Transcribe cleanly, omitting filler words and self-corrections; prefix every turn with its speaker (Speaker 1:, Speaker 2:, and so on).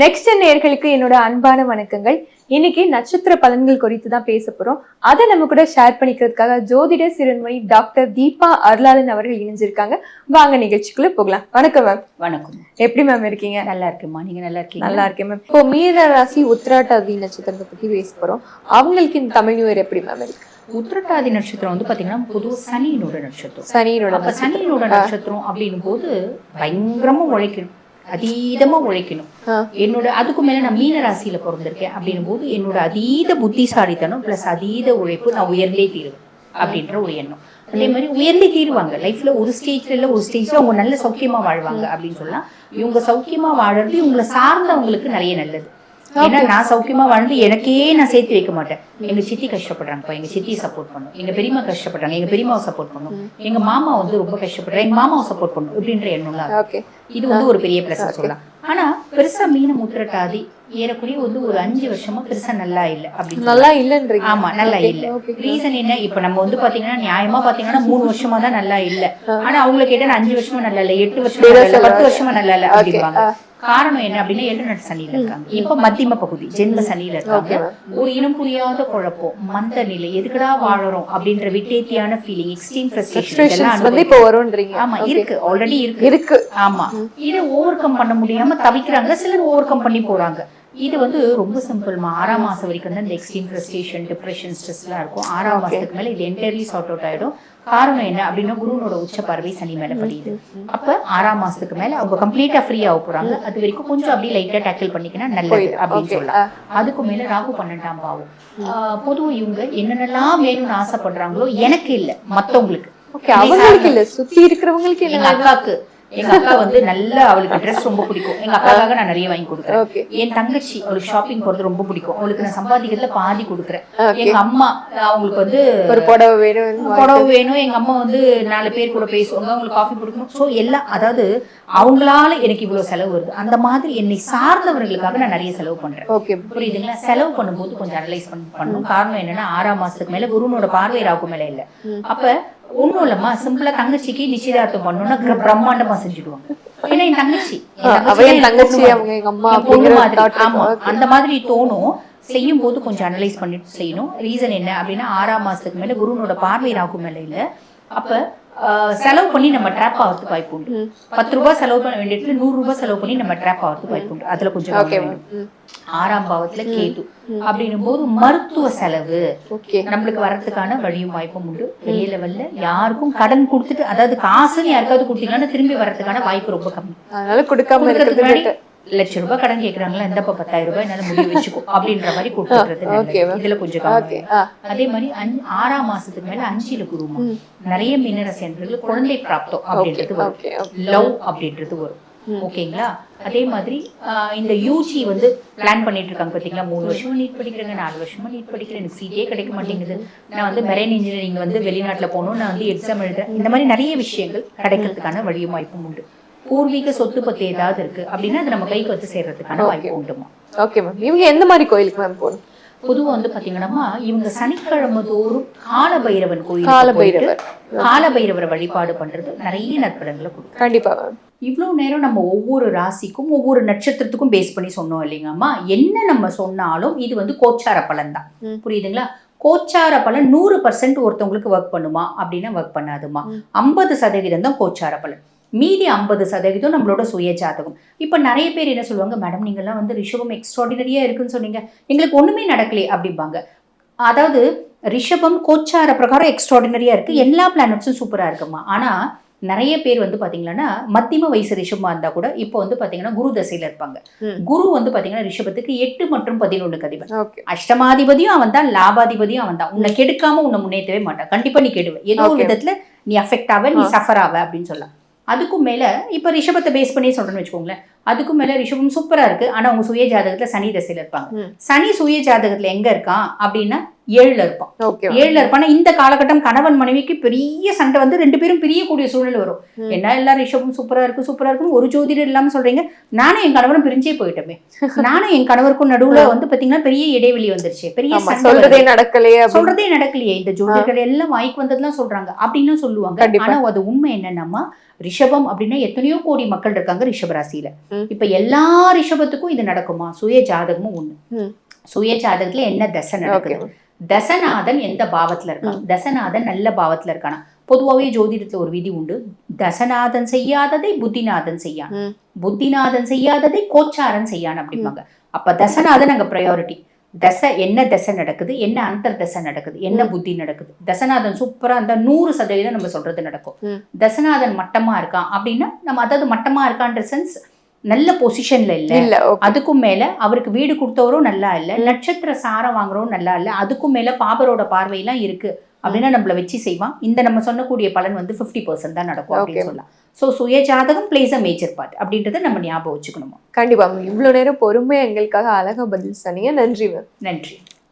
Speaker 1: Next நேயர்களுக்கு என்னோட அன்பான வணக்கங்கள். இன்னைக்கு நட்சத்திர பலன்கள் குறித்து தான் பேச போறோம். அதை நம்ம கூட ஷேர் பண்ணிக்கிறதுக்காக ஜோதிட சிறுன்மொழி டாக்டர் தீபா அருளாளன் அவர்கள் இணைஞ்சிருக்காங்க. வாங்க நிகழ்ச்சிக்குள்ள போகலாம். வணக்கம் மேம்.
Speaker 2: வணக்கம்.
Speaker 1: எப்படி மேம் இருக்கீங்க?
Speaker 2: நல்லா இருக்கேம்மா, நீங்க நல்லா இருக்கீங்க?
Speaker 1: நல்லா இருக்கேன் மேம். இப்போ மீன ராசி உத்திராட்டாதி நட்சத்திரத்தை பத்தி பேச போறோம். அவங்களுக்கு இந்த தமிழ் நியூ இயர் எப்படி மேம் இருக்கு?
Speaker 2: உத்திரட்டாதி நட்சத்திரம் வந்து பாத்தீங்கன்னா பொதுவா சனியினோட நட்சத்திரம்.
Speaker 1: சனியினோட
Speaker 2: நட்சத்திரம் அப்படின்னும் போது பயங்கரமா உழைக்கணும், அதீதமா உழைக்கணும். என்னோட அதுக்கு மேல நான் மீன ராசியில பிறந்திருக்கேன் அப்படின்னும் போது என்னோட அதீத புத்திசாலித்தனம் பிளஸ் அதீத உழைப்பு, நான் உயர்ந்தே தீருவேன் அப்படின்ற ஒரு எண்ணம். அதே மாதிரி உயர்ந்தே தீருவாங்க லைஃப்ல. ஒரு ஸ்டேஜ்ல இல்ல ஒரு ஸ்டேஜ்ல அவங்க நல்ல சௌக்கியமா வாழ்வாங்க அப்படின்னு சொல்லலாம். இவங்க சௌக்கியமா வாழறது இவங்களை சார்ந்தவங்களுக்கு நிறைய நல்லது. ஏன்னா நான் சௌக்கியமா வாழ்ந்து எனக்கே நான் சேர்த்து வைக்க மாட்டேன். எங்க சித்தி கஷ்டப்படுறாங்கப்பா, எங்க சித்தியை சப்போர்ட் பண்ணும். எங்க பெரியம்மா கஷ்டப்படுறாங்க, எங்க பெரியம்மாவை சப்போர்ட் பண்ணும். எங்க மாமா வந்து ரொம்ப கஷ்டப்படுறாங்க, எங்க மாமாவை சப்போர்ட் பண்ணும் இப்படின்ற எண்ணம்லாம். இது வந்து ஒரு பெரிய பிளஸ் சொல்லலாம். ஆனா பெருசா மீனம் உத்திரட்டாதி ஏறக்குறைய வந்து ஒரு 5 வருஷமா பெருசா நல்லா இல்ல அப்படின்னு.
Speaker 1: நல்லா இல்லன்றீங்க?
Speaker 2: ஆமா, நல்லா இல்ல. ரீசன் என்ன? இப்ப நம்ம வந்து பாத்தீங்கன்னா நியாயமா பாத்தீங்கன்னா 3 வருஷமா தான் நல்லா இல்ல. ஆனா அவங்களை கேட்டா 5 வருஷமா நல்லா இல்ல, 8 வருஷமா நல்லா இல்ல, 10 வருஷமா நல்லா இல்ல அப்படிவாங்க. காரணம் என்ன அப்படின்னா 7 நட் சனியில இருக்காங்க. இப்ப மத்தியம பகுதி ஜென்ம சனியில இருக்காங்க. ஒரு இனம் புரியாத குழப்பம், மந்த நிலை, எதுக்கடா வாழறோம் அப்படின்ற விட்டேத்தியான ஃபீலிங், எக்ஸ்ட்ரீம் ஃப்ரஸ்ட்ரேஷன் வந்து இப்ப வரும்ன்றீங்க? ஆமா, இருக்கு, ஆல்ரெடி இருக்கு. ஆமா, இதை ஓவர் கம் பண்ண முடியாம தவிக்கிறாங்க. சிலர் ஓவர் கம் பண்ணி போறாங்க. இது வந்து ரொம்ப சிம்பிள்மா. 6ஆம் மாசம் வரைக்கும் தான் இந்த எக்ஸ்ட்ரீம் ஃப்ரஸ்ட்ரேஷன், டிப்ரெஷன், ஸ்ட்ரெஸ் எல்லாம் இருக்கும். 6ஆம் மாசத்துக்கு மேல இது என்டையர்லி சார்ட் அவுட் ஆயிடும். காரணம் என்ன அப்படின்னா குருனோட உச்ச பார்வை சனி மேல படியுது. அப்ப 6ஆம் மாசத்துக்கு மேல அவங்க கம்ப்ளீட்டா ஃப்ரீ ஆக போறாங்க. அது வரைக்கும் கொஞ்சம் அப்படியே லைட்டா டேக்கிள் பண்ணிக்கினா நல்லது அப்படின்னு சொல்லலாம். அதுக்கு மேல ராகு 12ஆம் பாவம். பொதுவா இவங்க என்னென்னலாம் வேணும்னு ஆசைப்படுறாங்களோ எனக்கு இல்ல, மத்தவங்களுக்கு,
Speaker 1: அவங்களுக்கு இல்ல, சுத்தி இருக்கிறவங்களுக்கு.
Speaker 2: எங்க அக்காக்கு, எங்க அக்கா வந்து நல்லா, அவளுக்கு ட்ரெஸ் ரொம்ப பிடிக்கும், எங்க அக்காக்காக நான் நிறைய வாங்கி கொடுக்குறேன். என் தங்கச்சி அவளுக்கு ஷாப்பிங் போறது ரொம்ப பிடிக்கும், அவளுக்கு நான் சம்பாதிக்கிறதுல பாதி கொடுக்குறேன். எங்க அம்மா அவங்களுக்கு வந்து ஒரு புடவை வேணும், எங்க அம்மா வந்து 4 பேர் கூட பேசுவாங்க, அவங்களுக்கு காஃபி கொடுக்கணும். ஸோ எல்லாம், அதாவது அவங்களால எனக்கு இவ்வளவு செலவு வருது. அந்த மாதிரி என்னை சார்ந்தவர்களுக்காக நான் நிறைய செலவு பண்றேன். புரியுதுங்களா? செலவு பண்ணும்போது கொஞ்சம் அனலைஸ் பண்ணணும். காரணம் என்னன்னா 6ஆம் மாசத்துக்கு மேல குருனோட பார்வை ராகு மேல இல்ல. அப்ப ஒண்ணும் இல்லம்மா, சிம்பிளா தங்கச்சிக்கு நிச்சயதார்த்தம் பண்ணணும்னா பிரம்மாண்டமா செஞ்சுடுவாங்க. ஏன்னா என் தங்கச்சி பொண்ணு மாதிரி. ஆமா, அந்த மாதிரி தோணும். செய்யும் போது கொஞ்சம் அனலைஸ் பண்ணிட்டு செய்யணும். ரீசன் என்ன அப்படின்னா 6ஆம் மாசத்துக்கு மேல குருனோட பார்வை ராகு மேல இல்ல. அப்ப செலவு பண்ணி நம்ம ட்ராப் ஆகிறதுக்கு வாய்ப்பு உண்டு. 10 ரூபாய் செலவு பண்ண வேண்டியதுல 100 ரூபாய் செலவு பண்ணி நம்ம ட்ராப் ஆகிறதுக்கு வாய்ப்பு உண்டு. அதுல கொஞ்சம் 6ஆம் பாவத்துல கேது அப்படின்னும் போது மருத்துவ செலவு நம்மளுக்கு வர்றதுக்கான வழியும் வாய்ப்பும் உண்டு. பெரிய லெவல்ல யாருக்கும் கடன் கொடுத்துட்டு, அதாவது காசுன்னு யாருக்காவது கொடுத்தீங்கன்னா திரும்பி வர்றதுக்கான வாய்ப்பு ரொம்ப கம்மி. அதனால கொடுக்கறதுக்கு முன்னாடி 1 லட்சம் ரூபாய் கடன் கேட்கறாங்களா, இந்தப்ப 10,000 ரூபாய் என்னால முடிவு வச்சுக்கோ அப்படின்ற மாதிரி கொடுத்துறது. இதுல கொஞ்சம் கம்மி. அதே மாதிரி 6ஆம் மாசத்துக்கு மேல 5ல குருமா நிறைய மீனராசி அன்பர்கள் குழந்தை பிராப்தம் அப்படின்றது வரும், லவ் அப்படின்றது வரும். ஓகேங்களா? அதே மாதிரி இந்த யூஜி வந்து பிளான் பண்ணிட்டு இருக்காங்க பாத்தீங்களா, 3 வருஷமா நீட் படிக்கிறேங்க, 4 வருஷமா நீட் படிக்கிறேன், எனக்கு சீட்டே கிடைக்க மாட்டேங்குது, நான் வந்து மெரைன் இன்ஜினியரிங் வந்து வெளிநாட்டுல போகணும், நான் வந்து எக்ஸாம் எழுதுறேன். இந்த மாதிரி நிறைய விஷயங்கள் கிடைக்கிறதுக்கான வழியும் வாய்ப்பும் உண்டு. பூர்வீக சொத்து பத்தி ஏதாவது இருக்கு அப்படின்னா அது நம்ம கைக்கு வந்து சேர்றதுக்கான வாய்ப்பு உண்டுமா.
Speaker 1: Okay ma'am. இவங்க எந்த மாதிரி கோயிலுக்கு மேம் போகணும்?
Speaker 2: பொதுவா வந்து பாத்தீங்கன்னா இவங்க சனிக்கிழமை தோறும் காலபைரவன் கோயில், காலபைரவரை வழிபாடு பண்றது நிறைய நற்பலன்களை கொடுக்கும்.
Speaker 1: கண்டிப்பா மேம்.
Speaker 2: இவ்வளவு நேரம் நம்ம ஒவ்வொரு ராசிக்கும் ஒவ்வொரு நட்சத்திரத்துக்கும் பேஸ் பண்ணி சொன்னோம் இல்லைங்கம்மா. என்ன நம்ம சொன்னாலும் இது வந்து கோச்சார பலன் தான். புரியுதுங்களா? கோச்சார பலன் 100% ஒருத்தவங்களுக்கு ஒர்க் பண்ணுமா அப்படின்னா ஒர்க் பண்ணாதுமா. 50% தான் கோச்சார பலன், மீதி 50% நம்மளோட சுய ஜாதகம். இப்ப நிறைய பேர் என்ன சொல்லுவாங்க, மேடம் நீங்கெல்லாம் வந்து ரிஷபம் எக்ஸ்ட்ராடினரியா இருக்குன்னு சொன்னீங்க, எங்களுக்கு ஒண்ணுமே நடக்கலையே அப்படிம்பாங்க. அதாவது ரிஷபம் கோச்சார பிரகாரம் எக்ஸ்ட்ராடினரியா இருக்கு, எல்லா பிளானட்ஸும் சூப்பரா இருக்குமா. ஆனா நிறைய பேர் வந்து பாத்தீங்கன்னா மத்தியம வயசு ரிஷபமா இருந்தா கூட இப்போ வந்து பாத்தீங்கன்னா குரு தசையில இருப்பாங்க. குரு வந்து பாத்தீங்கன்னா ரிஷபத்துக்கு 8 மற்றும் 11 அதிபன். அஷ்டமாதிபதியும் அவன் தான், லாபாதிபதியும் அவன் தான். உன்னை கெடுக்காம உன்னை முன்னேற்றவே மாட்டான், கண்டிப்பா நீ கெடுவ, ஏதோ ஒரு விதத்துல நீ அஃபெக்ட் ஆவ, நீ சஃபர் ஆவ அப்படின்னு சொல்லலாம். அதுக்கும் மேல இப்ப ரிஷபத்தை பேஸ் பண்ணி சொல்றேன்னு வச்சுக்கோங்களேன். அதுக்கும் மேல ரிஷபம் சூப்பரா இருக்கு, ஆனா உங்க சுய ஜாதகத்துல சனி தசையில இருப்பாங்க. சனி சுய ஜாதகத்துல எங்க இருக்கான் அப்படின்னா 7ல இருப்பான்.
Speaker 1: ஓகே
Speaker 2: 7ல இருப்பானா இந்த காலகட்டம் கணவன் மனைவிக்கு பெரிய சண்டை வந்து 2 பேரும் பிரியக்கூடிய சூழ்நிலை வரும். என்ன எல்லாம் ரிஷபம் சூப்பரா இருக்குன்னு ஒரு ஜோதிடர் இல்லாம சொல்றீங்க. நானும் என் கணவரும் பிரிஞ்சே போயிட்டோமே. நானும் என் கணவருக்கும் நடுவுல வந்து பாத்தீங்கன்னா பெரிய இடைவெளி வந்துருச்சு. பெரிய
Speaker 1: சொல்றதே நடக்கலையே
Speaker 2: இந்த ஜோதிடர்கள் எல்லாம் வாய்க்கு வந்ததுலாம் சொல்றாங்க அப்படின்னு சொல்லுவாங்க. ஆனா அது உண்மை என்னன்னா ரிஷபம் அப்படின்னா எத்தனையோ கோடி மக்கள் இருக்காங்க ரிஷபராசியில. இப்ப எல்லா ரிஷபத்துக்கும் இது நடக்குமா? சுய ஜாதகமும் ஒண்ணு. சுய ஜாதகத்துல என்ன தசை நடக்குது, தசநாதன் எந்த பாவத்துல இருக்கான், தசநாதன் நல்ல பாவத்துல இருக்கானா. பொதுவாகவே ஜோதிடத்துல ஒரு விதி உண்டு, தசநாதன் செய்யாததை புத்திநாதன் செய்யான், புத்திநாதன் செய்யாததை கோச்சாரன் செய்யான் அப்படிம்பாங்க. அப்ப தசநாதன் அங்க ப்ரையாரிட்டி. தசை என்ன தசை நடக்குது, என்ன அந்தர் தசை நடக்குது, என்ன புத்தி நடக்குது. தசநாதன் சூப்பரா அந்த 100% நம்ம சொல்றது நடக்கும். தசநாதன் மட்டமா இருக்கான் அப்படின்னா நம்ம அதாவது மட்டமா இருக்கான்ற சென்ஸ் நல்ல பொசிஷன்ல இல்ல, அதுக்கும் மேல அவருக்கு வீடு கொடுத்தவரும் நல்லா இல்ல, நட்சத்திர சாரம் வாங்குறவரும் நல்லா இல்ல, அதுக்கும் மேல பாபரோட பார்வையெல்லாம் இருக்கு அப்படின்னா நம்மள வச்சு செய்வான். இந்த நம்ம சொன்னக்கூடிய பலன் வந்து 50% தான் நடக்கும் அப்படின்னு சொல்லலாம். ஸோ சுய ஜாதகம் பிளேஸ் அ மேஜர் பார்ட் அப்படின்றத நம்ம ஞாபகம் வச்சுக்கணுமா.
Speaker 1: கண்டிப்பா. இவ்வளவு நேரம் பொறுமையா எங்களுக்காக அழகா பதில் சொன்னீங்க. நன்றி மேம்.
Speaker 2: நன்றி.